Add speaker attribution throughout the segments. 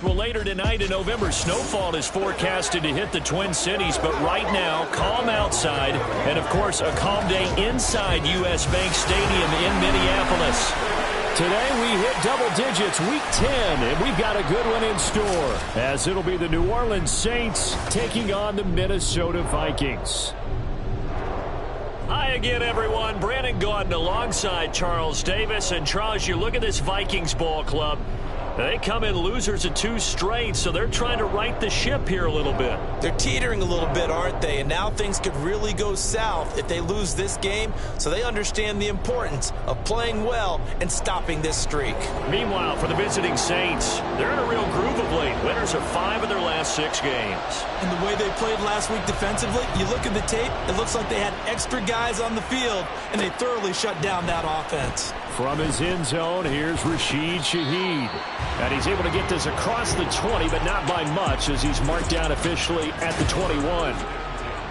Speaker 1: Well, later tonight in November, snowfall is forecasted to hit the Twin Cities, but right now, calm outside, and of course, a calm day inside U.S. Bank Stadium in Minneapolis. Today, we hit double digits, week 10, and we've got a good one in store, as it'll be the New Orleans Saints taking on the Minnesota Vikings. Hi again, everyone. Brandon Gaudin alongside Charles Davis. And Charles, you look at this Vikings ball club. They come in losers of 2 straight, so they're trying to right the ship here a little bit.
Speaker 2: They're teetering a little bit, aren't they? And now things could really go south if they lose this game, so they understand the importance of playing well and stopping this streak.
Speaker 1: Meanwhile, for the visiting Saints, they're in a real groove of late. Winners of 5 of their last 6 games.
Speaker 2: And the way they played last week defensively, you look at the tape, it looks like they had extra guys on the field, and they thoroughly shut down that offense.
Speaker 1: From his end zone, here's Rashid Shaheed. And he's able to get this across the 20, but not by much, as he's marked down officially at the 21.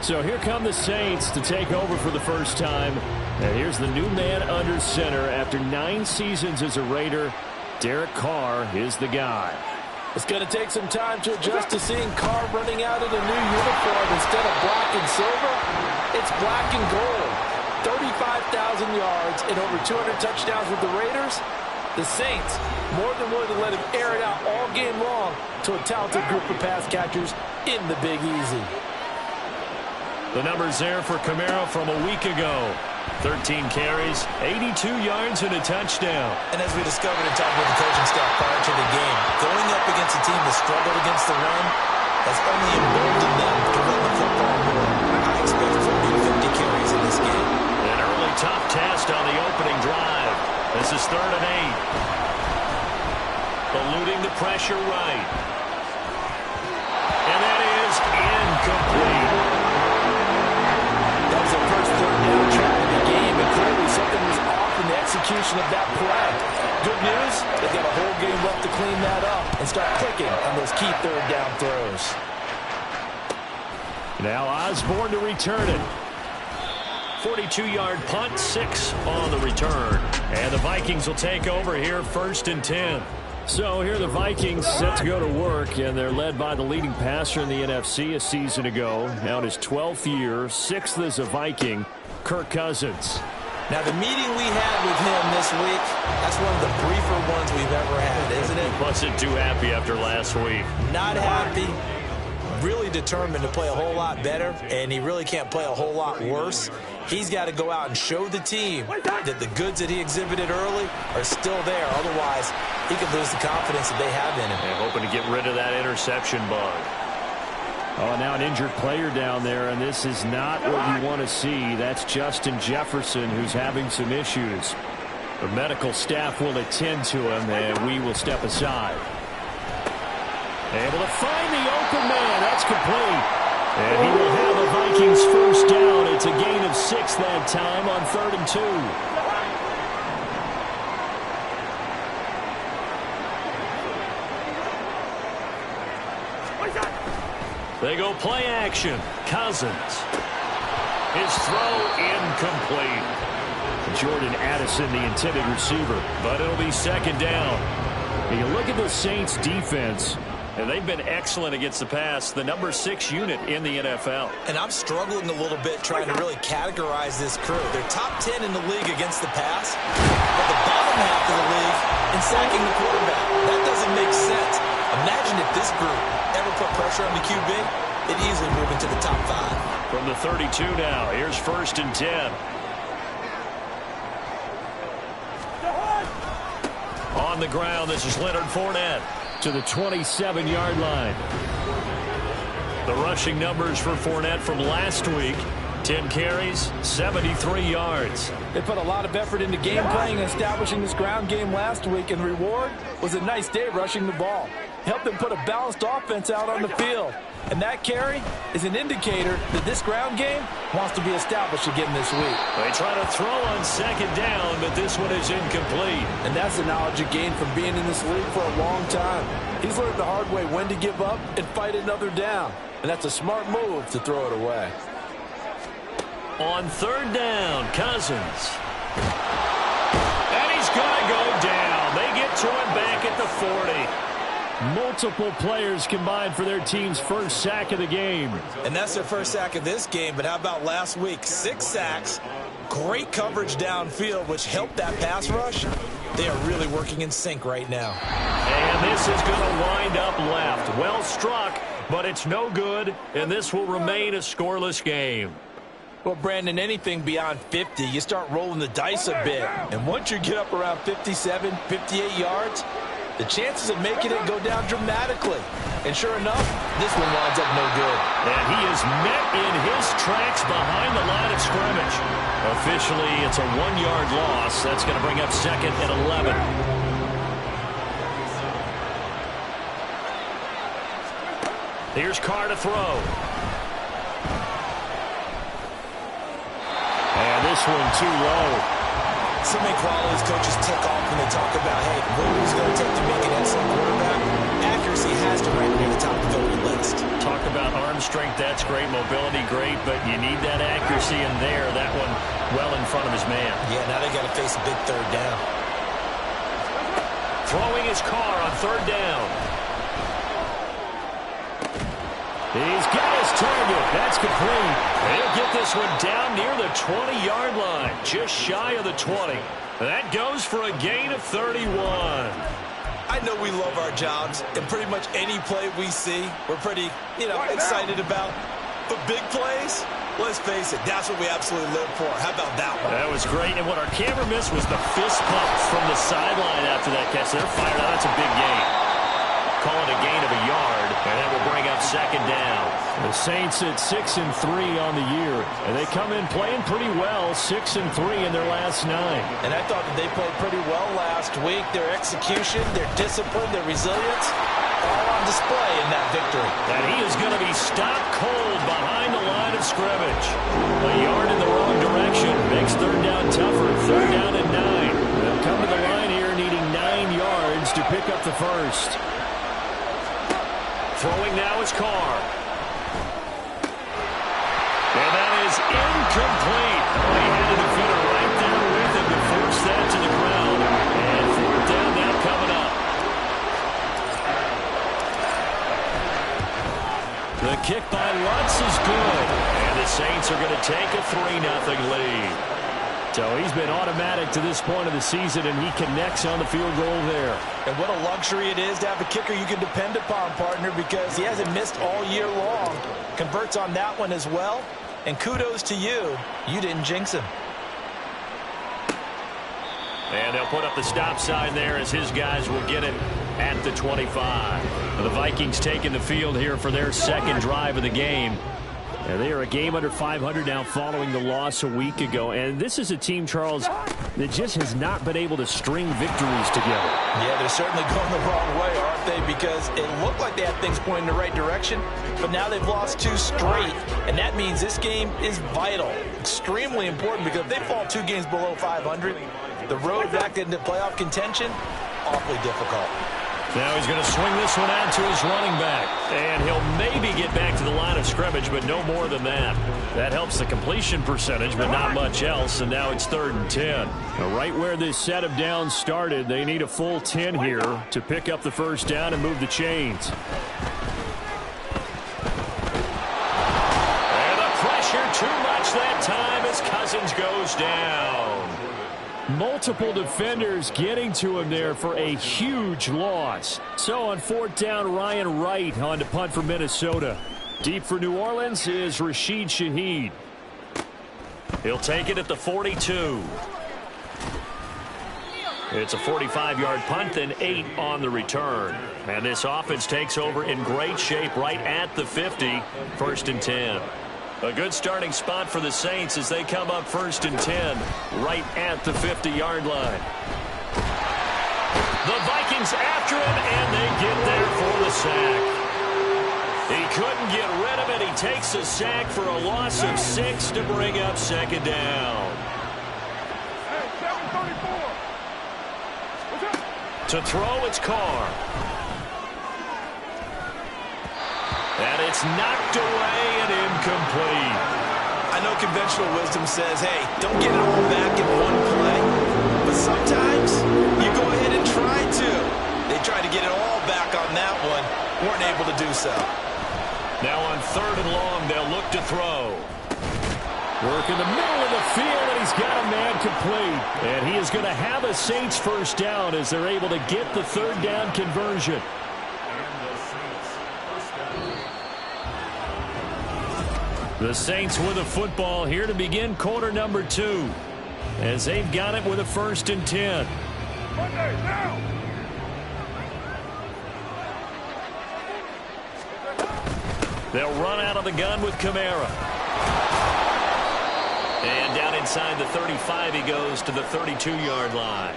Speaker 1: So here come the Saints to take over for the first time. And here's the new man under center after 9 seasons as a Raider. Derek Carr is the guy.
Speaker 3: It's going to take some time to adjust to seeing Carr running out in a new uniform instead of black and silver. It's black and gold. 35,000 yards and over 200 touchdowns with the Raiders. The Saints more than willing to let him air it out all game long to a talented group of pass catchers in the Big Easy.
Speaker 1: The numbers there for Kamara from a week ago. 13 carries, 82 yards, and a touchdown.
Speaker 2: And as we discovered in talking with the coaching staff prior to the game, going up against a team that struggled against the run has only emboldened them to run the football more. I expect 40 to 50 carries in this game.
Speaker 1: An early tough test on the opening drive. This is 3rd and 8. Eluding the pressure right. And that is incomplete.
Speaker 3: That was their first 3rd down try in the game, and clearly something was off in the execution of that play. Good news, they've got a whole game left to clean that up and start clicking on those key 3rd down throws.
Speaker 1: Now Osborne to return it. 42-yard punt, 6 on the return. And the Vikings will take over here 1st and 10. So here the Vikings set to go to work, and they're led by the leading passer in the NFC a season ago. Now in his 12th year, 6th as a Viking, Kirk Cousins.
Speaker 2: Now the meeting we had with him this week, that's one of the briefer ones we've ever had, isn't it?
Speaker 1: Wasn't too happy after last week.
Speaker 2: Not happy. Really determined to play a whole lot better, and he really can't play a whole lot worse. He's got to go out and show the team that the goods that he exhibited early are still there. Otherwise, he could lose the confidence that they have in him.
Speaker 1: And hoping to get rid of that interception bug. Oh, now an injured player down there, and this is not what you want to see. That's Justin Jefferson, who's having some issues. The medical staff will attend to him, and we will step aside. Able to find the open man. That's complete. And he will have the Vikings first down. It's a gain of 6 that time on 3rd and 2. They go play action. Cousins. His throw incomplete. Jordan Addison, the intended receiver. But it'll be 2nd down. And you look at the Saints defense. And they've been excellent against the pass, the number 6 unit in the NFL.
Speaker 2: And I'm struggling a little bit trying to really categorize this crew. They're top 10 in the league against the pass, but the bottom half of the league in sacking the quarterback. That doesn't make sense. Imagine if this group ever put pressure on the QB, they'd easily move into the top 5.
Speaker 1: From the 32 now, here's 1st and 10. On the ground, this is Leonard Fournette. To the 27-yard line. The rushing numbers for Fournette from last week. 10 carries, 73 yards.
Speaker 3: They put a lot of effort into game playing and establishing this ground game last week, and the reward was a nice day rushing the ball. Helped them put a balanced offense out on the field. And that carry is an indicator that this ground game wants to be established again this week.
Speaker 1: They try to throw on 2nd down, but this one is incomplete.
Speaker 3: And that's the knowledge he gained from being in this league for a long time. He's learned the hard way when to give up and fight another down. And that's a smart move to throw it away.
Speaker 1: On 3rd down, Cousins. And he's going to go down. They get to him back at the 40. Multiple players combined for their team's first sack of the game.
Speaker 2: And that's their first sack of this game, but how about last week? 6 sacks, great coverage downfield, which helped that pass rush. They are really working in sync right now.
Speaker 1: And this is going to wind up left. Well struck, but it's no good, and this will remain a scoreless game.
Speaker 3: Well, Brandon, anything beyond 50, you start rolling the dice a bit. And once you get up around 57, 58 yards, the chances of making it go down dramatically. And sure enough, this one winds up no good.
Speaker 1: And he is met in his tracks behind the line of scrimmage. Officially, it's a 1-yard loss. That's going to bring up 2nd and 11. Here's Carr to throw. And this one too low.
Speaker 2: So many qualities coaches tick off when they talk about, hey, what it's going to take to make an excellent quarterback. Accuracy has to rank near the top of every list.
Speaker 1: Talk about arm strength, that's great. Mobility, great, but you need that accuracy in there. That one well in front of his man.
Speaker 2: Yeah, now they got to face a big 3rd down.
Speaker 1: Throwing his Carr on 3rd down. He's got his target. That's complete. He'll get this one down near the 20-yard line, just shy of the 20. That goes for a gain of 31.
Speaker 2: I know we love our jobs, and pretty much any play we see, we're pretty, excited about. But big plays, let's face it, that's what we absolutely live for. How about that one?
Speaker 1: That was great, and what our camera missed was the fist pump from the sideline after that catch. They're fired out. That's a big gain. Call it a gain of a yard, and that will bring up 2nd down. The Saints at 6-3 on the year, and they come in playing pretty well, 6-3 in their last 9.
Speaker 3: And I thought that they played pretty well last week. Their execution, their discipline, their resilience, all on display in that victory.
Speaker 1: And he is going to be stopped cold behind the line of scrimmage. A yard in the wrong direction makes 3rd down tougher. 3rd down and 9. They'll come to the line here needing 9 yards to pick up the first. Throwing now is Carr. And that is incomplete. He had a defender right there with him to force that to the ground. And 4th down now coming up. The kick by Lutz is good. And the Saints are going to take a 3-0 lead. So he's been automatic to this point of the season, and he connects on the field goal there.
Speaker 3: And what a luxury it is to have a kicker you can depend upon, partner, because he hasn't missed all year long. Converts on that one as well. And kudos to you. You didn't jinx him.
Speaker 1: And they'll put up the stop sign there as his guys will get it at the 25. The Vikings taking the field here for their 2nd drive of the game. And they are a game under 500 now following the loss a week ago. And this is a team, Charles, that just has not been able to string victories together.
Speaker 3: Yeah, they're certainly going the wrong way, aren't they? Because it looked like they had things pointing in the right direction, but now they've lost 2 straight. And that means this game is vital, extremely important, because if they fall 2 games below 500, the road back into playoff contention, awfully difficult.
Speaker 1: Now he's going to swing this one out to his running back. And he'll maybe get back to the line of scrimmage, but no more than that. That helps the completion percentage, but not much else. And now it's 3rd and 10. Now, right where this set of downs started, they need a full 10 here to pick up the 1st down and move the chains. And the pressure too much that time as Cousins goes down. Multiple defenders getting to him there for a huge loss. So on 4th down, Ryan Wright on to punt for Minnesota. Deep for New Orleans is Rashid Shaheed. He'll take it at the 42. It's a 45-yard punt, then 8 on the return. And this offense takes over in great shape right at the 50, 1st and 10. A good starting spot for the Saints as they come up 1st and 10 right at the 50-yard line. The Vikings after him, and they get there for the sack. He couldn't get rid of it. He takes a sack for a loss of 6 to bring up 2nd down. To throw, it's Carr. And it's knocked away and incomplete.
Speaker 2: I know conventional wisdom says, hey, don't get it all back in one play. But sometimes you go ahead and try to. They tried to get it all back on that weren't able to do so.
Speaker 1: Now on 3rd and long, they'll look to throw. Work in the middle of the field, and he's got a man complete. And he is going to have a Saints first down as they're able to get the 3rd down conversion. The Saints with a football here to begin quarter number 2. As they've got it with a 1st and 10. They'll run out of the gun with Kamara. And down inside the 35, he goes to the 32-yard line.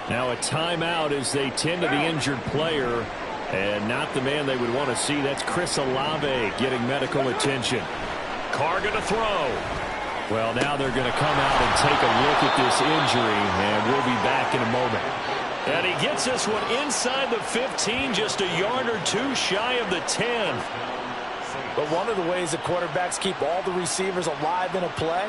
Speaker 1: Now a timeout as they tend to the injured player. And not the man they would want to see. That's Chris Olave getting medical attention. Carr going to throw. Well, now they're going to come out and take a look at this injury, and we'll be back in a moment. And he gets this one inside the 15, just a yard or two shy of the 10.
Speaker 3: But one of the ways that quarterbacks keep all the receivers alive in a play,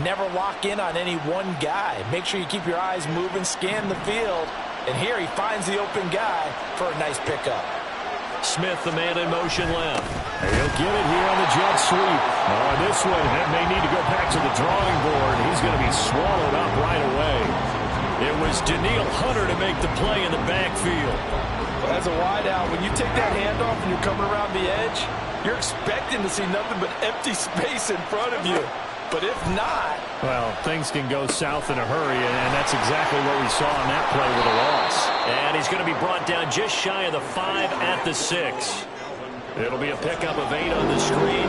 Speaker 3: never lock in on any one guy. Make sure you keep your eyes moving, scan the field. And here he finds the open guy for a nice pickup.
Speaker 1: Smith, the man in motion left. He'll get it here on the jet sweep. Oh, this one, that may need to go back to the drawing board. He's going to be swallowed up right away. It was Danielle Hunter to make the play in the backfield.
Speaker 3: As a wideout, when you take that handoff and you're coming around the edge, you're expecting to see nothing but empty space in front of you. But if not...
Speaker 1: Well, things can go south in a hurry, and that's exactly what we saw on that play with a loss. And he's going to be brought down just shy of the 5 at the 6. It'll be a pickup of 8 on the screen,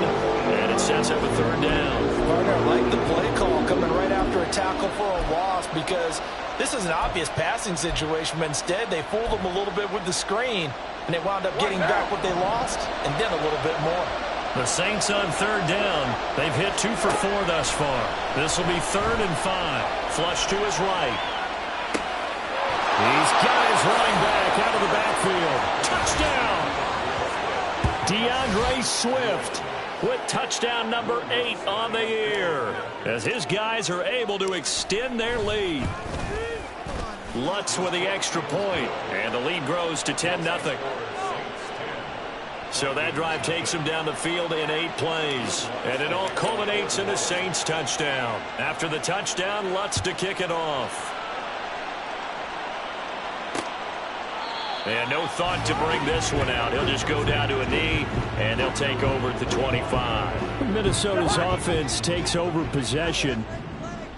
Speaker 1: and it sets up a 3rd down.
Speaker 3: Partner, I like the play call coming right after a tackle for a loss because this is an obvious passing situation, but instead they fooled them a little bit with the screen, and they wound up getting back what they lost and then a little bit more.
Speaker 1: The Saints on 3rd down. They've hit 2 for 4 thus far. This will be 3rd and 5. Flush to his right. He's got his running back out of the backfield. Touchdown! DeAndre Swift with touchdown number 8 on the year as his guys are able to extend their lead. Lutz with the extra point, and the lead grows to 10-0. So that drive takes him down the field in 8 plays. And it all culminates in a Saints touchdown. After the touchdown, Lutz to kick it off. And no thought to bring this one out. He'll just go down to a knee, and they'll take over at the 25. Minnesota's offense takes over possession.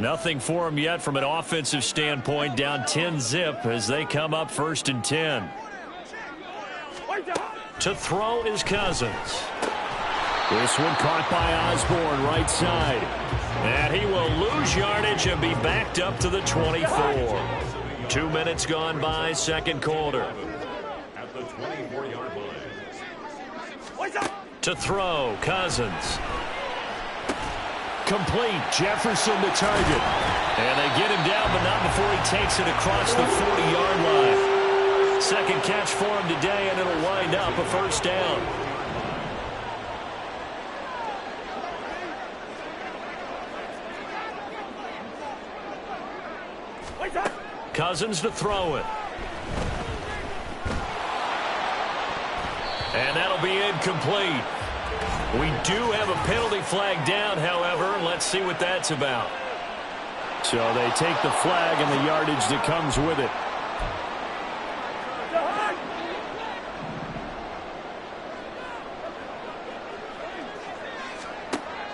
Speaker 1: Nothing for them yet from an offensive standpoint. Down 10-zip as they come up 1st and 10. To throw is Cousins. This one caught by Osborne, right side. And he will lose yardage and be backed up to the 24. 2 minutes gone by, 2nd quarter. At the 24-yard line. To throw, Cousins. Complete, Jefferson the target. And they get him down, but not before he takes it across the 40-yard line. 2nd catch for him today, and it'll wind up a 1st down. Cousins to throw it. And that'll be incomplete. We do have a penalty flag down, however. Let's see what that's about. So they take the flag and the yardage that comes with it.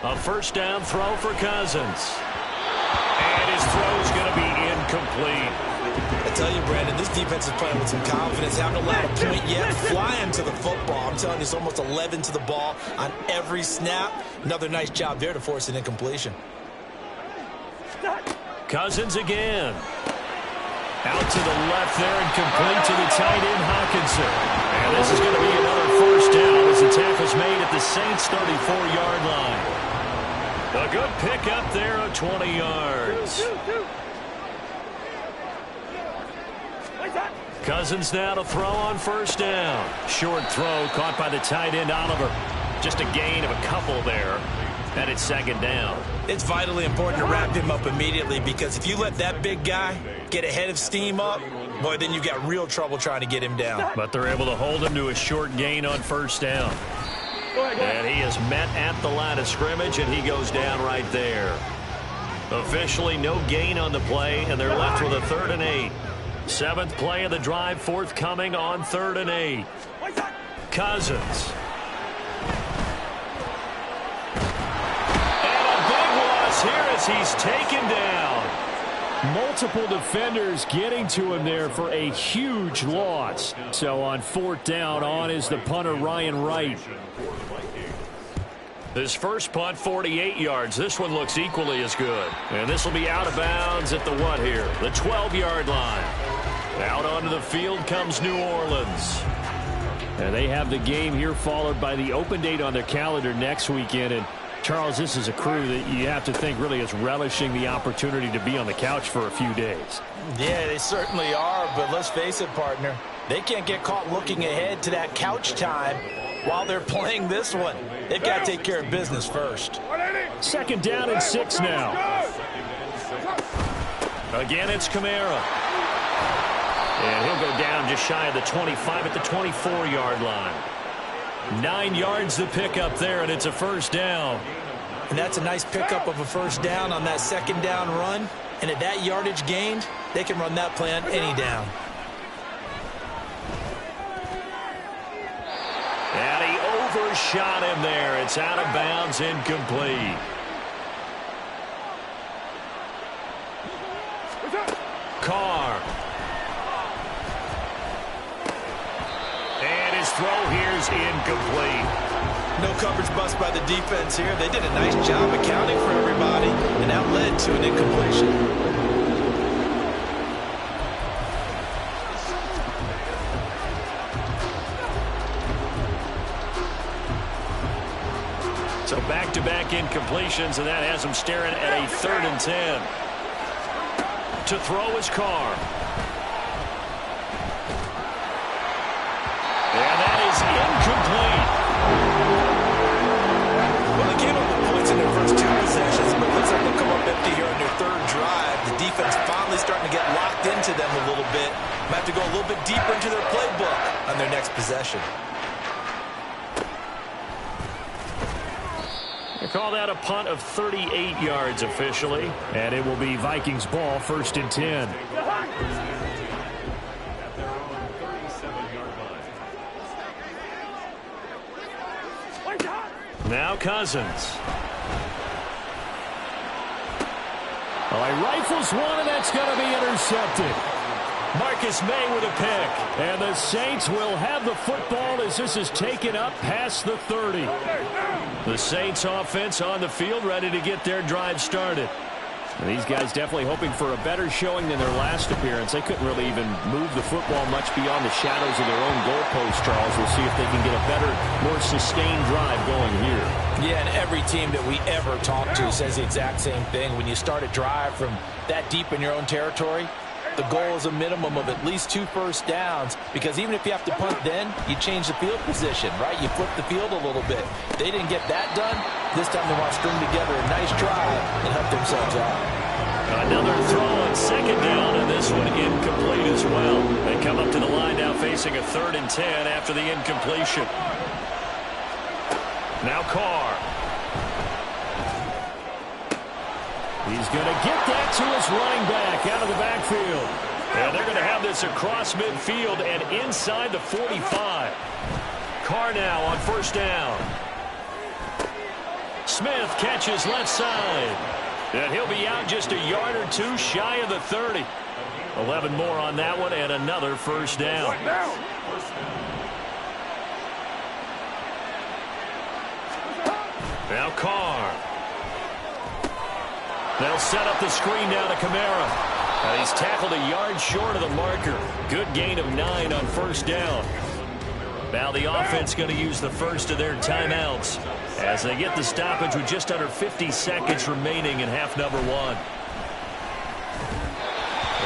Speaker 1: A 1st down throw for Cousins. And his throw's going to be incomplete.
Speaker 2: I tell you, Brandon, this defense is playing with some confidence. Haven't allowed a point yet. Flying to the football. I'm telling you, it's almost 11 to the ball on every snap. Another nice job there to force an incompletion.
Speaker 1: Cousins again. Out to the left there and complete to the tight end, Hawkinson. And this is going to be another 1st down as the tackle's made at the Saints' 34-yard line. A good pickup there of 20 yards. Cousins now to throw on 1st down. Short throw caught by the tight end, Oliver. Just a gain of a couple there. And it's second down.
Speaker 2: It's vitally important to wrap him up immediately, because if you let that big guy get ahead of steam up, boy, then you've got real trouble trying to get him down.
Speaker 1: But they're able to hold him to a short gain on first down. And he is met at the line of scrimmage, and he goes down right there. Officially no gain on the play, and they're left with a 3rd and 8. 7th play of the drive, forthcoming on 3rd and 8. Cousins. And a big loss here as he's taken down. Multiple defenders getting to him there for a huge loss. So on 4th down, on is the punter, Ryan Wright. His first punt, 48 yards. This one looks equally as good. And this will be out of bounds at the what here? The 12-yard line. Out onto the field comes New Orleans. And they have the game here followed by the open date on their calendar next weekend. And Charles, this is a crew that you have to think really is relishing the opportunity to be on the couch for a few days.
Speaker 2: Yeah, they certainly are, but let's face it, partner. They can't get caught looking ahead to that couch time while they're playing this one. They've got to take care of business first.
Speaker 1: 2nd down and 6 now. Again, it's Kamara. And he'll go down just shy of the 25 at the 24-yard line. 9 yards to pick up there, and it's a first down.
Speaker 2: And that's a nice pickup of a first down on that 2nd down run. And at that yardage gained, they can run that play on any down.
Speaker 1: And he overshot him there. It's out of bounds, incomplete. Carr. And his throw here's incomplete.
Speaker 2: No coverage bust by the defense here. They did a nice job accounting for everybody, and that led to an incompletion.
Speaker 1: So back-to-back incompletions, and that has him staring at a 3rd and 10. To throw his Carr. And that is incomplete.
Speaker 2: Well, they came up with points in their first 2 possessions, but it looks like they'll come up empty here on their 3rd drive. The defense finally starting to get locked into them a little bit. Might have to go a little bit deeper into their playbook on their next possession.
Speaker 1: They call that a punt of 38 yards officially. And it will be Vikings ball, 1st and 10. Now Cousins. Oh, he rifles one, and that's going to be intercepted. Marcus May with a pick. And the Saints will have the football as this is taken up past the 30. The Saints offense on the field ready to get their drive started. And these guys definitely hoping for a better showing than their last appearance. They couldn't really even move the football much beyond the shadows of their own goalpost, Charles. We'll see if they can get a better, more sustained drive going here.
Speaker 3: Yeah, and every team that we ever talk to says the exact same thing. When you start a drive from that deep in your own territory, the goal is a minimum of at least 2 first downs, because even if you have to punt then, you change the field position, right? You flip the field a little bit. They didn't get that done. This time they want to string together a nice drive and help themselves out.
Speaker 1: Another throw on 2nd down, and this one incomplete as well. They come up to the line now facing a 3rd and 10 after the incompletion. Now Carr. He's going to get that to his running back out of the backfield. And they're going to have this across midfield and inside the 45. Carr now on 1st down. Smith catches left side. And he'll be out just a yard or 2 shy of the 30. 11 more on that one and another 1st down. Now Carr. They'll set up the screen down to Kamara. And he's tackled a yard short of the marker. Good gain of 9 on 1st down. Now the offense going to use the first of their timeouts as they get the stoppage with just under 50 seconds remaining in half number 1.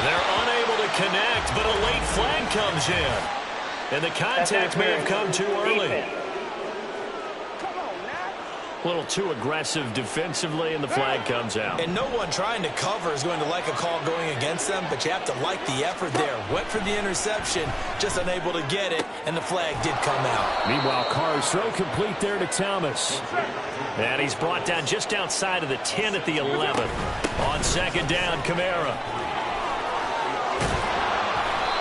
Speaker 1: They're unable to connect, but a late flag comes in. And the contact may have come too early. A little too aggressive defensively, and the flag comes out.
Speaker 2: And no one trying to cover is going to like a call going against them, but you have to like the effort there. Went for the interception, just unable to get it, and the flag did come out.
Speaker 1: Meanwhile, Carr's throw complete there to Thomas. And he's brought down just outside of the 10 at the 11. On second down, Kamara.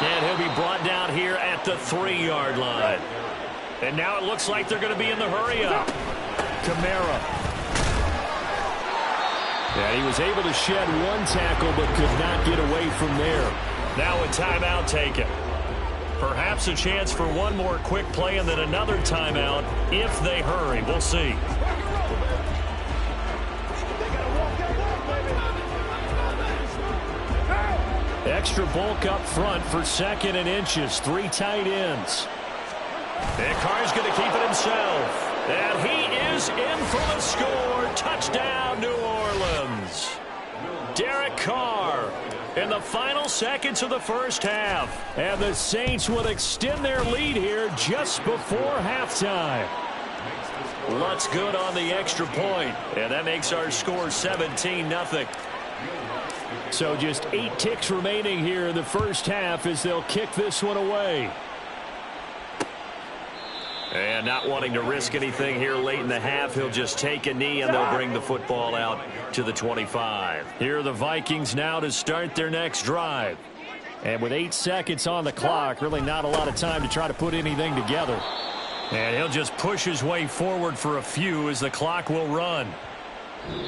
Speaker 1: And he'll be brought down here at the 3-yard line. And now it looks like they're going to be in the hurry-up. Kamara. And he was able to shed one tackle but could not get away from there. Now a timeout taken. Perhaps a chance for one more quick play and then another timeout if they hurry. We'll see. Extra bulk up front for 2nd and inches. 3 tight ends. And Carr's going to keep it himself. And he is in for the score. Touchdown, New Orleans. Derek Carr in the final seconds of the first half. And the Saints will extend their lead here just before halftime. Lutz good on the extra point. And that makes our score 17-0. So just 8 ticks remaining here in the first half as they'll kick this one away. And not wanting to risk anything here late in the half, he'll just take a knee and they'll bring the football out to the 25. Here are the Vikings now to start their next drive. And with 8 seconds on the clock, really not a lot of time to try to put anything together. And he'll just push his way forward for a few as the clock will run.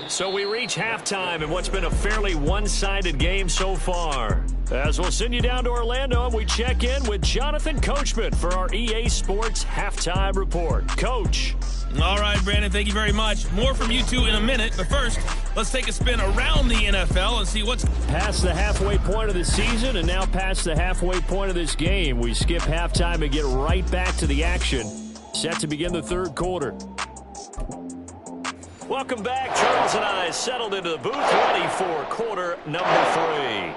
Speaker 1: So we reach halftime in what's been a fairly one-sided game so far. As we'll send you down to Orlando, and we check in with Jonathan Coachman for our EA Sports Halftime Report. Coach.
Speaker 4: All right, Brandon, thank you very much. More from you two in a minute, but first, let's take a spin around the NFL and see what's
Speaker 1: past the halfway point of the season and now past the halfway point of this game. We skip halftime and get right back to the action. Set to begin the third quarter. Welcome back. Charles and I settled into the booth ready for quarter number 3.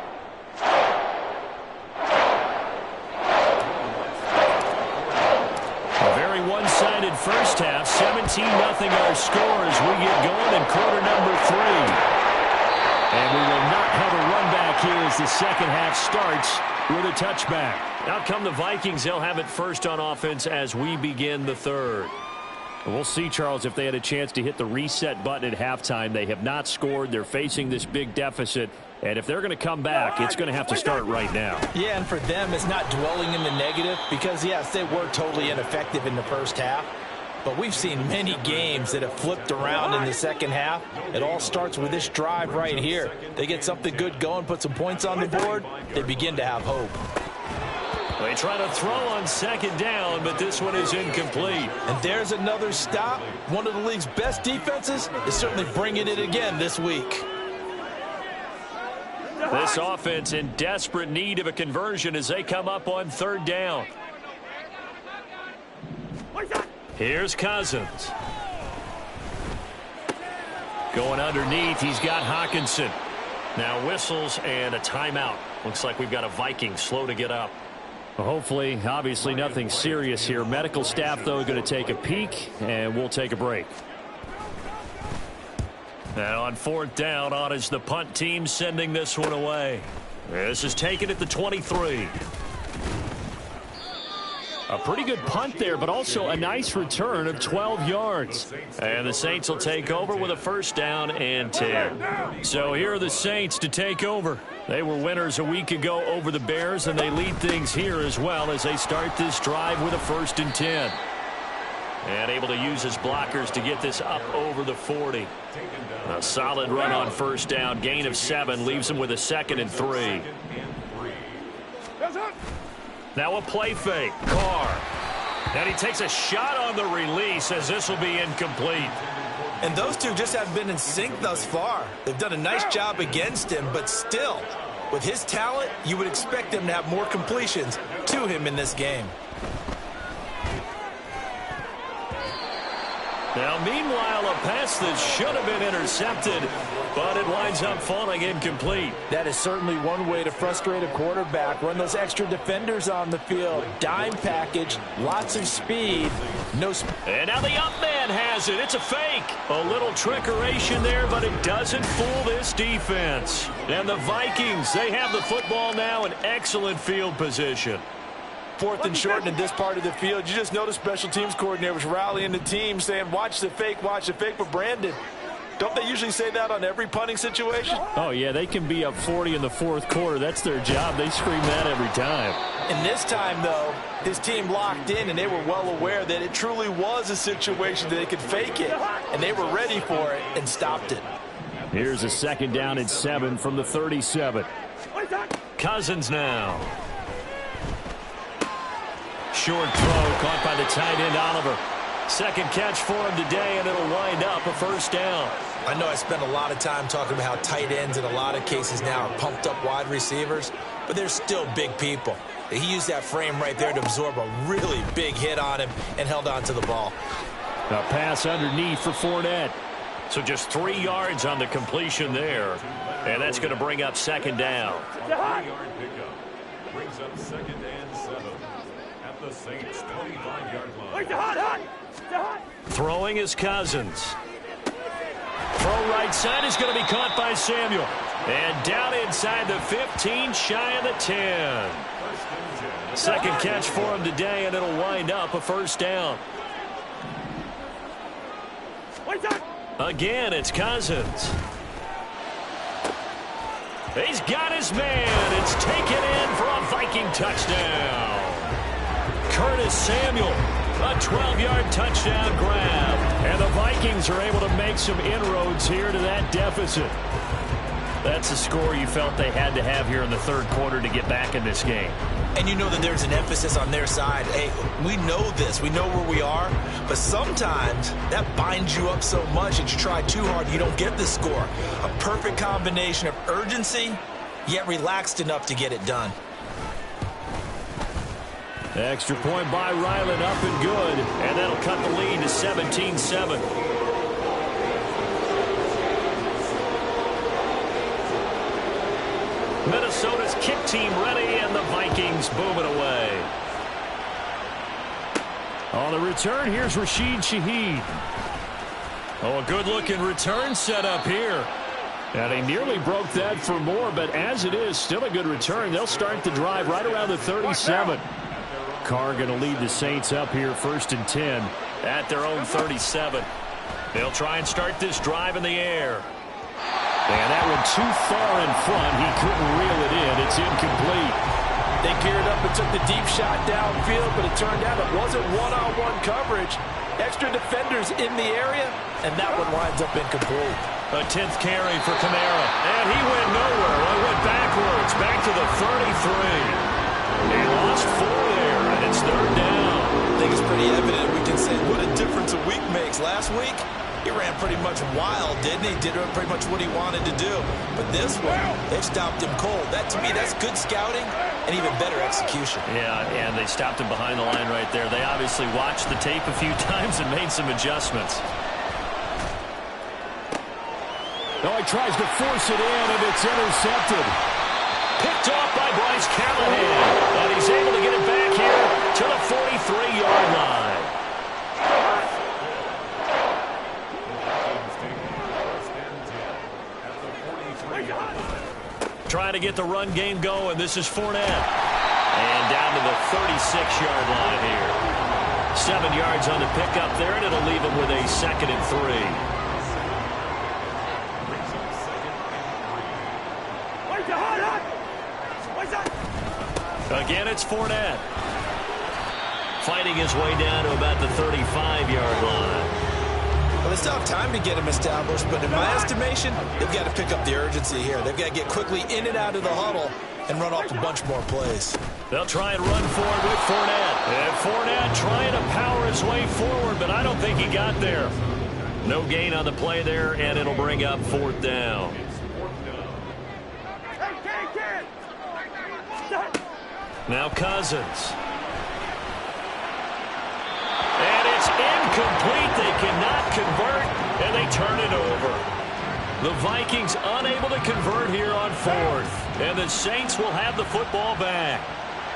Speaker 1: A very one-sided first half. 17-0 our score as we get going in quarter number 3. And we will not have a run back here as the second half starts with a touchback. Out come the Vikings. They'll have it first on offense as we begin the third. We'll see, Charles, if they had a chance to hit the reset button at halftime. They have not scored. They're facing this big deficit. And if they're going to come back, it's going to have to start right now.
Speaker 2: Yeah, and for them, it's not dwelling in the negative because, yes, they were totally ineffective in the first half. But we've seen many games that have flipped around in the second half. It all starts with this drive right here. They get something good going, put some points on the board, they begin to have hope.
Speaker 1: They try to throw on second down, but this one is incomplete.
Speaker 2: And there's another stop. One of the league's best defenses is certainly bringing it again this week.
Speaker 1: This offense in desperate need of a conversion as they come up on third down. Here's Cousins. Going underneath, he's got Hawkinson. Now whistles and a timeout. Looks like we've got a Viking slow to get up. Well, hopefully, obviously nothing serious here. Medical staff, though, going to take a peek, and we'll take a break. And on fourth down, on is the punt team sending this one away. This is taken at the 23. A pretty good punt there, but also a nice return of 12 yards. And the Saints will take over with a first down and 10. So here are the Saints to take over. They were winners a week ago over the Bears, and they lead things here as well as they start this drive with a first and 10. And able to use his blockers to get this up over the 40. A solid run on first down. Gain of 7 leaves him with a 2nd and 3. Now a play fake. Carr. And he takes a shot on the release as this will be incomplete.
Speaker 2: And those two just have been in sync thus far. They've done a nice job against him, but still, with his talent, you would expect him to have more completions to him in this game.
Speaker 1: Now, meanwhile, a pass that should have been intercepted, but it winds up falling incomplete.
Speaker 3: That is certainly one way to frustrate a quarterback. Run those extra defenders on the field. Dime package, lots of speed.
Speaker 1: And now the up man has it. It's a fake. A little trickeration there, but it doesn't fool this defense. And the Vikings, they have the football now in excellent field position.
Speaker 3: 4th and short in this part of the field. You just notice special teams coordinators rallying the team saying, watch the fake. But Brandon, don't they usually say that on every punting situation?
Speaker 1: Oh, yeah, they can be up 40 in the 4th quarter. That's their job. They scream that every time.
Speaker 3: And this time, though, his team locked in, and they were well aware that it truly was a situation that they could fake it, and they were ready for it and stopped it.
Speaker 1: Here's a 2nd down and 7 from the 37. Cousins now. Short throw caught by the tight end, Oliver. 2nd catch for him today, and it'll wind up a 1st down.
Speaker 2: I know I spent a lot of time talking about how tight ends in a lot of cases now are pumped up wide receivers, but they're still big people. He used that frame right there to absorb a really big hit on him and held on to the ball.
Speaker 1: A pass underneath for Fournette. So just 3 yards on the completion there. And that's going to bring up 2nd down.
Speaker 5: 3-yard pickup brings up 2nd and 7 at the Saints' 25-yard line.
Speaker 1: Throwing is Cousins. Throw right side is going to be caught by Samuel. And down inside the 15, shy of the 10. 2nd catch for him today, and it'll wind up a 1st down. Again, it's Cousins. He's got his man. It's taken in for a Viking touchdown. Curtis Samuel, a 12-yard touchdown grab. And the Vikings are able to make some inroads here to that deficit. That's a score you felt they had to have here in the 3rd quarter to get back in this game.
Speaker 2: And you know that there's an emphasis on their side. Hey, we know this. We know where we are. But sometimes that binds you up so much that you try too hard, you don't get the score. A perfect combination of urgency, yet relaxed enough to get it done.
Speaker 1: Extra point by Ryland, up and good. And that'll cut the lead to 17-7. Minnesota's kick team ready, and the Vikings boom it away. On the return, here's Rashid Shaheed. Oh, a good-looking return set up here. And he nearly broke that for more, but as it is, still a good return. They'll start the drive right around the 37. Carr going to lead the Saints up here 1st and 10 at their own 37. They'll try and start this drive in the air. And that one too far in front. He couldn't reel it in. It's incomplete.
Speaker 3: They geared up and took the deep shot downfield, but it turned out it wasn't one-on-one coverage. Extra defenders in the area, and that one winds up incomplete.
Speaker 1: A 10th carry for Kamara. And he went nowhere. He went backwards, back to the 33. He lost 4 there, and it's 3rd down.
Speaker 2: I think it's pretty evident. We can say what a difference a week makes. Last week, he ran pretty much wild, didn't he? Did pretty much what he wanted to do. But this one, they've stopped him cold. That, to me, that's good scouting and even better execution.
Speaker 1: Yeah, and they stopped him behind the line right there. They obviously watched the tape a few times and made some adjustments. Oh, he tries to force it in, and it's intercepted. Picked off by Bryce Callahan. And he's able to get it back here to the 43-yard line. Trying to get the run game going. This is Fournette. And down to the 36-yard line here. 7 yards on the pickup there, and it'll leave him with a 2nd and 3. Again, it's Fournette. Fighting his way down to about the 35-yard line.
Speaker 2: Well, they still have time to get him established, but in my estimation, they've got to pick up the urgency here. They've got to get quickly in and out of the huddle and run off a bunch more plays.
Speaker 1: They'll try and run forward with Fournette. And Fournette trying to power his way forward, but I don't think he got there. No gain on the play there, and it'll bring up 4th down. Now Cousins. And it's incomplete. They cannot convert, and they turn it over. The Vikings unable to convert here on fourth, and the Saints will have the football back.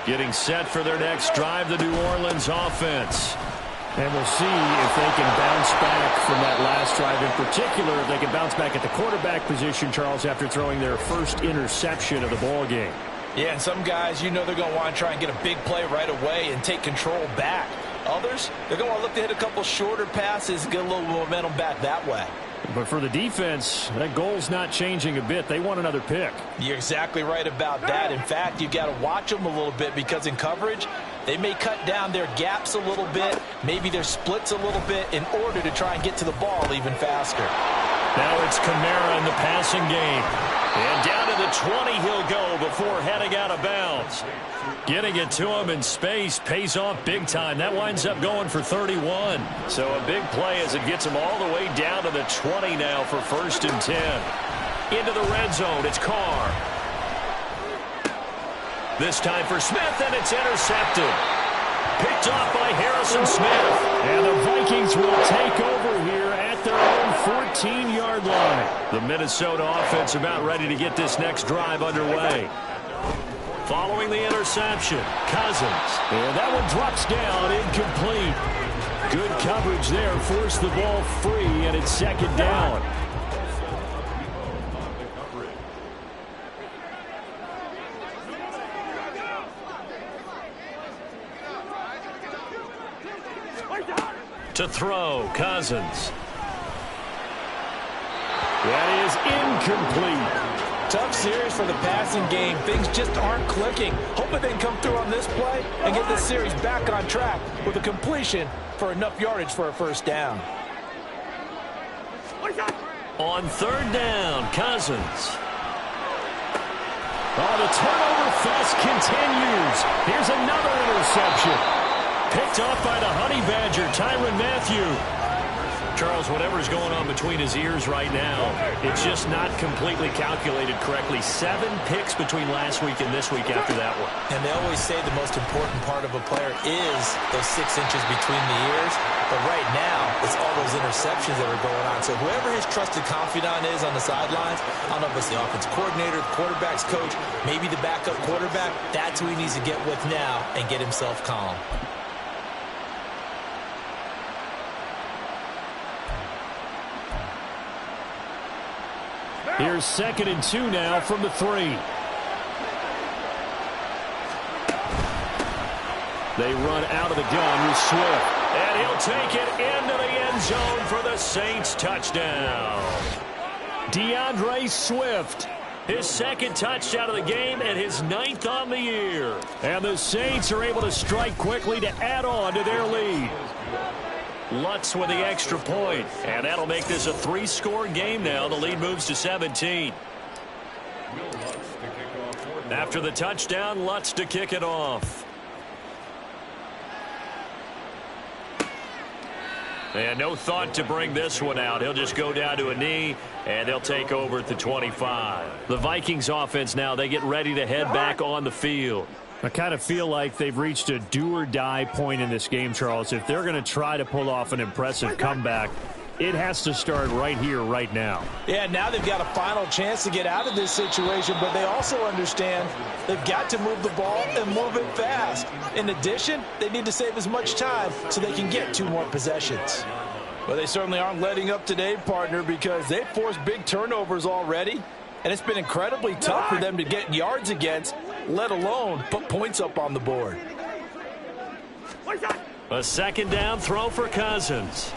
Speaker 1: Getting set for their next drive, the New Orleans offense.
Speaker 6: And we'll see if they can bounce back from that last drive. In particular, if they can bounce back at the quarterback position, Charles, after throwing their first interception of the ball game.
Speaker 3: Yeah, and some guys, you know they're going to want to try and get a big play right away and take control back. Others, they're going to look to hit a couple shorter passes, get a little momentum back that way.
Speaker 6: But for the defense, that goal's not changing a bit. They want another pick.
Speaker 3: You're exactly right about that. In fact, you've got to watch them a little bit because in coverage, they may cut down their gaps a little bit, maybe their splits a little bit in order to try and get to the ball even faster.
Speaker 1: Now it's Kamara in the passing game. And down to the 20 he'll go before heading out of bounds. Getting it to him in space pays off big time. That winds up going for 31. So a big play as it gets him all the way down to the 20 now for 1st and 10. Into the red zone, it's Carr. This time for Smith, and it's intercepted. Picked off by Harrison Smith.
Speaker 6: And the Vikings will take over here at their own 14-yard line.
Speaker 1: The Minnesota offense about ready to get this next drive underway. Following the interception, Cousins.
Speaker 6: And that one drops down, incomplete. Good coverage there, forced the ball free, and it's 2nd down.
Speaker 1: To throw, Cousins.
Speaker 6: That is incomplete.
Speaker 3: Tough series for the passing game. Things just aren't clicking. Hoping they can come through on this play and get this series back on track with a completion for enough yardage for a 1st down.
Speaker 1: On 3rd down, Cousins.
Speaker 6: Oh, the turnover fest continues. Here's another interception.
Speaker 1: Picked off by the Honey Badger, Tyrann Mathieu. Charles, whatever's going on between his ears right now, it's just not completely calculated correctly. 7 picks between last week and this week after that one.
Speaker 2: And they always say the most important part of a player is those 6 inches between the ears. But right now, it's all those interceptions that are going on. So whoever his trusted confidant is on the sidelines, I don't know if it's the offensive coordinator, the quarterback's coach, maybe the backup quarterback, that's who he needs to get with now and get himself calm.
Speaker 6: Here's 2nd and 2 now from the 3. They run out of the gun with Swift.
Speaker 1: And he'll take it into the end zone for the Saints touchdown.
Speaker 6: DeAndre Swift.
Speaker 1: His 2nd touchdown of the game and his 9th on the year.
Speaker 6: And the Saints are able to strike quickly to add on to their lead.
Speaker 1: Lutz with the extra point, and that'll make this a 3-score game now. The lead moves to 17. After the touchdown, Lutz to kick it off. And no thought to bring this one out. He'll just go down to a knee, and they'll take over at the 25. The Vikings offense now, they get ready to head back on the field.
Speaker 6: I kind of feel like they've reached a do-or-die point in this game, Charles. If they're going to try to pull off an impressive comeback, it has to start right here, right now.
Speaker 3: Yeah, now they've got a final chance to get out of this situation, but they also understand they've got to move the ball and move it fast. In addition, they need to save as much time so they can get 2 more possessions. Well, they certainly aren't letting up today, partner, because they've forced big turnovers already, and it's been incredibly tough for them to get yards against, let alone put points up on the board.
Speaker 1: A 2nd down throw for Cousins.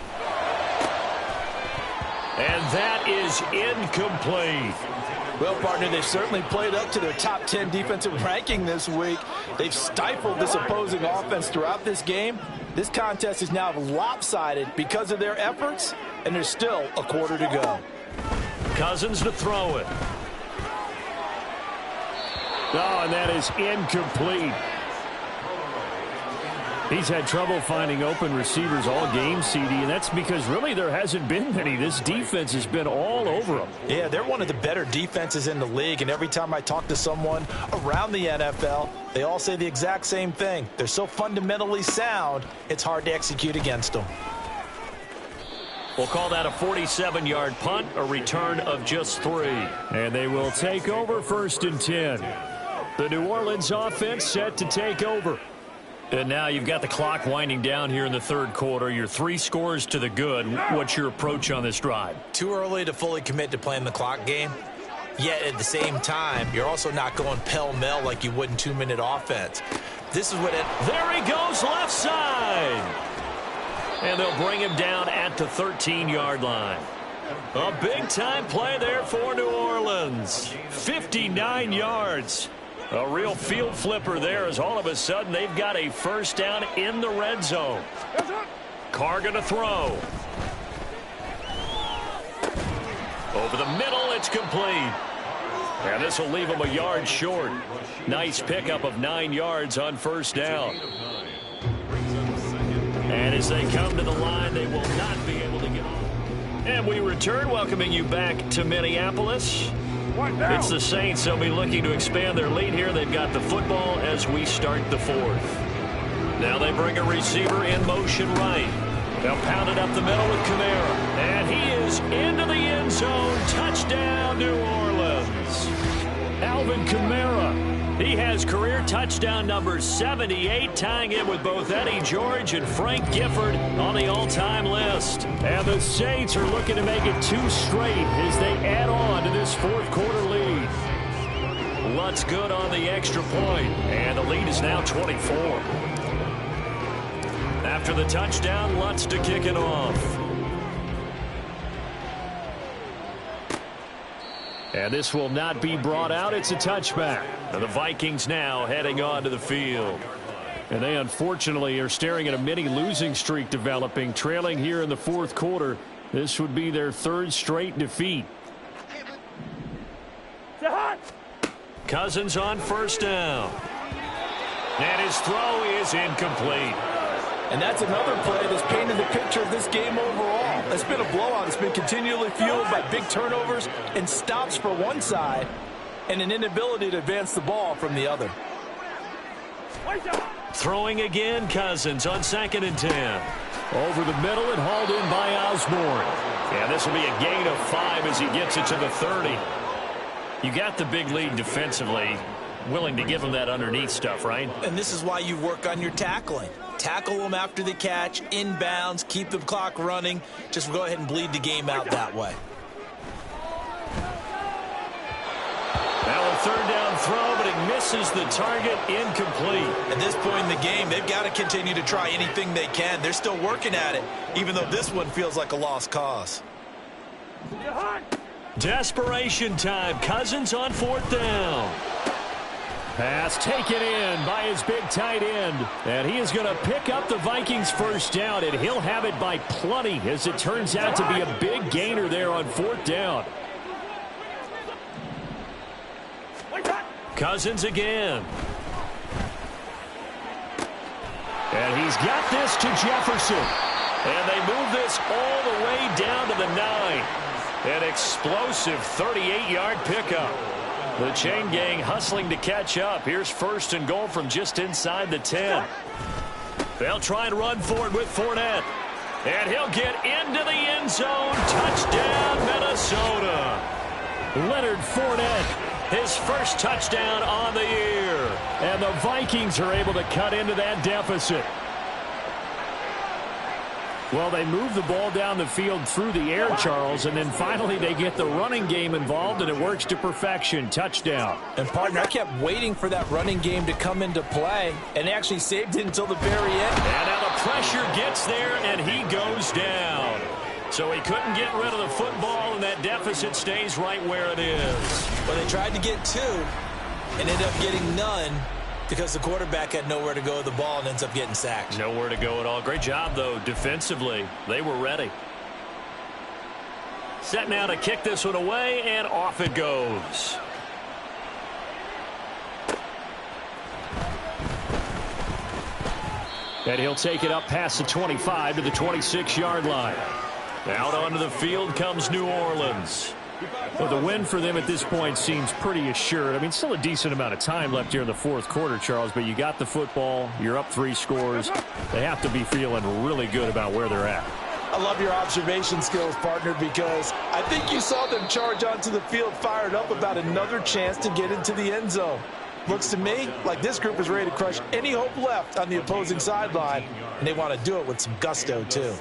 Speaker 1: And that is incomplete.
Speaker 3: Well, partner, they've certainly played up to their top 10 defensive ranking this week. They've stifled this opposing offense throughout this game. This contest is now lopsided because of their efforts, and there's still a quarter to go.
Speaker 1: Cousins to throw it.
Speaker 6: Oh, and that is incomplete. He's had trouble finding open receivers all game, CD, and that's because really there hasn't been many. This defense has been all over them.
Speaker 3: Yeah, they're one of the better defenses in the league, and every time I talk to someone around the NFL, they all say the exact same thing. They're so fundamentally sound, it's hard to execute against them.
Speaker 1: We'll call that a 47-yard punt, a return of just 3.
Speaker 6: And they will take over 1st and 10. The New Orleans offense set to take over.
Speaker 1: And now you've got the clock winding down here in the third quarter. You're 3 scores to the good. What's your approach on this drive?
Speaker 2: Too early to fully commit to playing the clock game. Yet at the same time, you're also not going pell-mell like you would in 2-minute offense. This is what it...
Speaker 1: There he goes, left side. And they'll bring him down at the 13-yard line. A big-time play there for New Orleans. 59 yards. A real field flipper there as all of a sudden they've got a first down in the red zone. Carr going to throw. Over the middle, it's complete. And this will leave him a yard short. Nice pickup of 9 yards on first down. And as they come to the line, they will not be able to get on. And we return, welcoming you back to Minneapolis. It's the Saints. They'll be looking to expand their lead here. They've got the football as we start the 4th. Now they bring a receiver in motion right. They'll pound it up the middle with Kamara. And he is into the end zone. Touchdown, New Orleans. Alvin Kamara. He has career touchdown number 78, tying it with both Eddie George and Frank Gifford on the all-time list.
Speaker 6: And the Saints are looking to make it 2 straight as they add on to this 4th quarter lead.
Speaker 1: Lutz good on the extra point, and the lead is now 24. After the touchdown, Lutz to kick it off.
Speaker 6: And this will not be brought out. It's a touchback.
Speaker 1: And the Vikings now heading on to the field.
Speaker 6: And they unfortunately are staring at a mini losing streak developing, trailing here in the 4th quarter. This would be their 3rd straight defeat.
Speaker 1: Cousins on first down. And his throw is incomplete.
Speaker 3: And that's another play that's painted the picture of this game overall. It's been a blowout. It's been continually fueled by big turnovers and stops for one side and an inability to advance the ball from the other.
Speaker 1: Throwing again, Cousins on 2nd and 10.
Speaker 6: Over the middle and hauled in by Osborne.
Speaker 1: And this will be a gain of 5 as he gets it to the 30. You got the big lead defensively. Willing to give him that underneath stuff, right?
Speaker 2: And this is why you work on your tackling. Tackle them after the catch, inbounds, keep the clock running. Just go ahead and bleed the game out that way.
Speaker 1: Now a 3rd down throw, but it misses the target, incomplete.
Speaker 2: At this point in the game, they've got to continue to try anything they can. They're still working at it, even though this one feels like a lost cause.
Speaker 1: Desperation time. Cousins on 4th down.
Speaker 6: Pass taken in by his big tight end. And he is going to pick up the Vikings' first down, and he'll have it by plenty as it turns out to be a big gainer there on 4th down.
Speaker 1: Cousins again.
Speaker 6: And he's got this to Jefferson.
Speaker 1: And they move this all the way down to the 9. An explosive 38-yard pickup. The chain gang hustling to catch up. Here's 1st and goal from just inside the 10. They'll try and run for it with Fournette. And he'll get into the end zone. Touchdown, Minnesota.
Speaker 6: Leonard Fournette,
Speaker 1: his first touchdown on the year.
Speaker 6: And the Vikings are able to cut into that deficit. Well, they move the ball down the field through the air, Charles, and then finally they get the running game involved, and it works to perfection. Touchdown.
Speaker 3: And, partner, I kept waiting for that running game to come into play, and they actually saved it until the very end.
Speaker 1: And now the pressure gets there, and he goes down. So he couldn't get rid of the football, and that deficit stays right where it is.
Speaker 2: Well, they tried to get 2 and ended up getting none, because the quarterback had nowhere to go with the ball and ends up getting sacked.
Speaker 1: Nowhere to go at all. Great job, though, defensively. They were ready. Set now to kick this one away, and off it goes.
Speaker 6: And he'll take it up past the 25 to the 26-yard line.
Speaker 1: Out onto the field comes New Orleans.
Speaker 6: Well, the win for them at this point seems pretty assured. I mean, still a decent amount of time left here in the 4th quarter, Charles, but you got the football. You're up 3 scores. They have to be feeling really good about where they're at.
Speaker 3: I love your observation skills, partner, because I think you saw them charge onto the field fired up about another chance to get into the end zone. Looks to me like this group is ready to crush any hope left on the opposing sideline, and they want to do it with some gusto, too.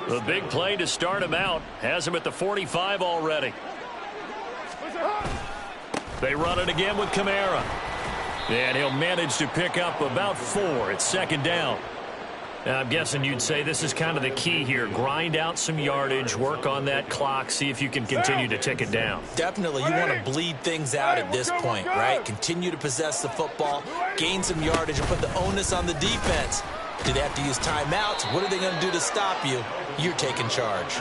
Speaker 6: The big play to start him out has him at the 45 already. They run it again with Kamara. And he'll manage to pick up about 4 at second down. Now, I'm guessing you'd say this is kind of the key here. Grind out some yardage, work on that clock, see if you can continue to tick it down.
Speaker 2: Definitely, you want to bleed things out at this point, right? Continue to possess the football, gain some yardage, and put the onus on the defense. Do they have to use timeouts? What are they going to do to stop you? You're taking charge.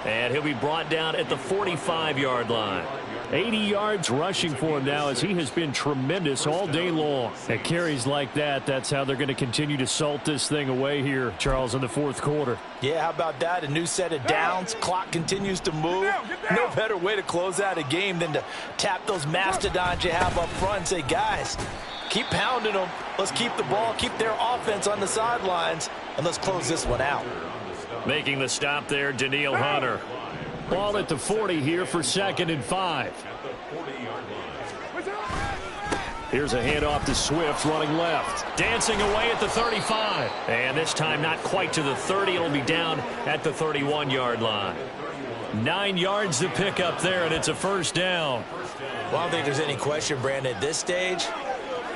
Speaker 6: And he'll be brought down at the 45-yard line. 80 yards rushing for him now as he has been tremendous all day long. At carries like that, that's how they're going to continue to salt this thing away here, Charles, in the fourth quarter.
Speaker 3: Yeah, how about that? A new set of downs. Clock continues to move. No better way to close out a game than to tap those mastodons you have up front and say, guys, keep pounding them. Let's keep the ball, keep their offense on the sidelines, and let's close this one out.
Speaker 6: Making the stop there, Daniil Hunter. Ball at the 40 here for 2nd and 5. Here's a handoff to Swift running left. Dancing away at the 35. And this time not quite to the 30. It'll be down at the 31-yard line. 9 yards to pick up there, and it's a first down.
Speaker 2: Well, I don't think there's any question, Brandon, at this stage.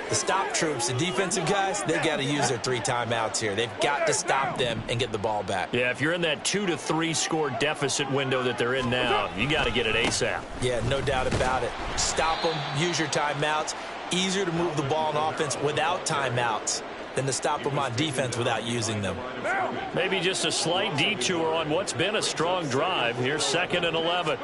Speaker 2: The stop troops, the defensive guys, they've got to use their 3 timeouts here. They've got to stop them and get the ball back.
Speaker 6: Yeah, if you're in that 2 to 3 score deficit window that they're in now, you got to get it ASAP.
Speaker 2: Yeah, no doubt about it. Stop them, use your timeouts. Easier to move the ball on offense without timeouts than to stop them on defense without using them.
Speaker 6: Maybe just a slight detour on what's been a strong drive. Here's 2nd and 11.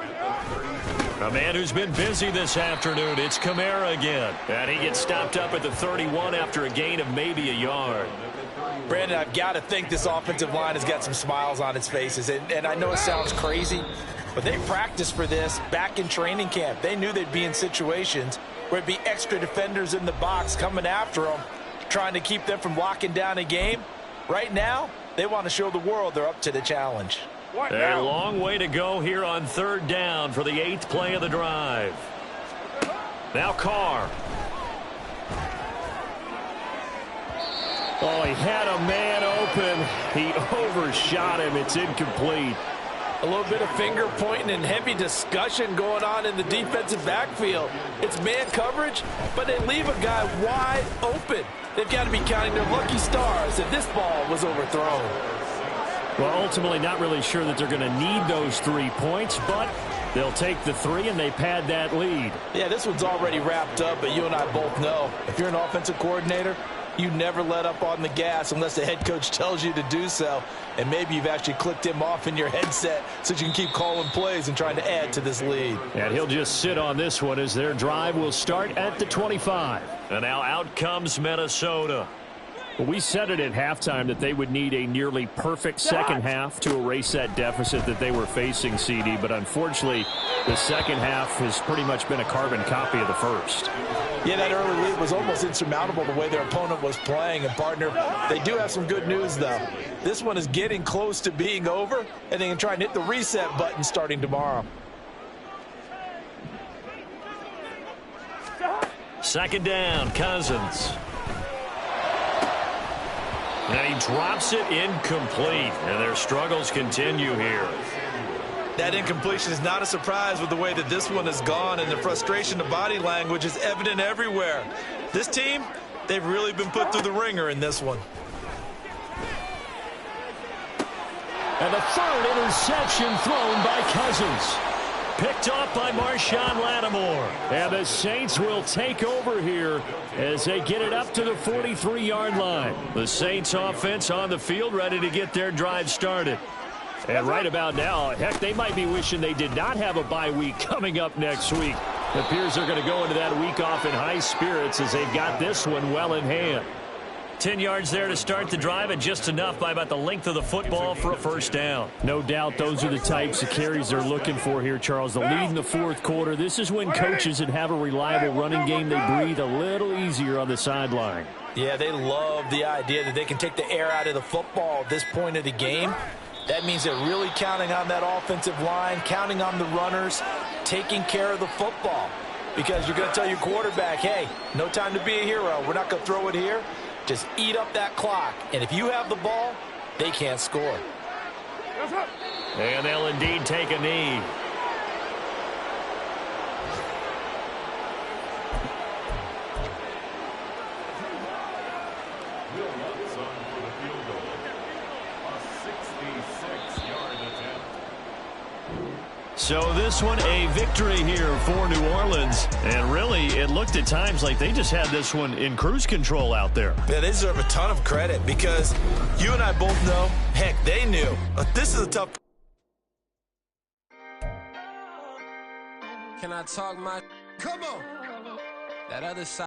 Speaker 6: A man who's been busy this afternoon, it's Kamara again. And he gets stopped up at the 31 after a gain of maybe a yard.
Speaker 3: Brandon, I've got to think this offensive line has got some smiles on its faces. And I know it sounds crazy, but they practiced for this back in training camp. They knew they'd be in situations where it'd be extra defenders in the box coming after them, trying to keep them from locking down a game. Right now, they want to show the world they're up to the challenge.
Speaker 6: A long way to go here on 3rd down for the 8th play of the drive. Now Carr. Oh, he had a man open. He overshot him. It's incomplete.
Speaker 3: A little bit of finger pointing and heavy discussion going on in the defensive backfield. It's man coverage, but they leave a guy wide open. They've got to be counting their lucky stars if this ball was overthrown.
Speaker 6: Well, ultimately not really sure that they're going to need those 3 points, but they'll take the 3 and they pad that lead.
Speaker 3: Yeah, this one's already wrapped up, but you and I both know if you're an offensive coordinator, you never let up on the gas unless the head coach tells you to do so. And maybe you've actually clicked him off in your headset so you can keep calling plays and trying to add to this lead.
Speaker 6: And he'll just sit on this one as their drive will start at the 25. And now out comes Minnesota. Well, we said it at halftime that they would need a nearly perfect second half to erase that deficit that they were facing, CD. But unfortunately, the second half has pretty much been a carbon copy of the first.
Speaker 3: Yeah, that early lead was almost insurmountable the way their opponent was playing. And, partner, they do have some good news, though. This one is getting close to being over, and they can try and hit the reset button starting tomorrow.
Speaker 6: 2nd down, Cousins. Now he drops it incomplete, and their struggles continue here.
Speaker 3: That incompletion is not a surprise with the way that this one has gone, and the frustration, the body language is evident everywhere. This team, they've really been put through the ringer in this one.
Speaker 6: And the 3rd interception thrown by Cousins. Picked off by Marshawn Lattimore. And the Saints will take over here as they get it up to the 43-yard line. The Saints offense on the field ready to get their drive started. And right about now, heck, they might be wishing they did not have a bye week coming up next week. It appears they're going to go into that week off in high spirits as they've got this one well in hand. 10 yards there to start the drive, and just enough by about the length of the football for a first down. No doubt those are the types of carries they're looking for here, Charles. The lead in the 4th quarter. This is when coaches that have a reliable running game, they breathe a little easier on the sideline.
Speaker 3: Yeah, they love the idea that they can take the air out of the football at this point of the game. That means they're really counting on that offensive line, counting on the runners, taking care of the football. Because you're going to tell your quarterback, hey, no time to be a hero. We're not going to throw it here. Just eat up that clock. And if you have the ball, they can't score.
Speaker 6: And they'll indeed take a knee.
Speaker 1: So this one a victory here for New Orleans. And really, it looked at times like they just had this one in cruise control out there.
Speaker 2: Yeah, they deserve a ton of credit because you and I both know, heck, they knew. This is a tough.
Speaker 7: Can I talk my... Come on! That other side.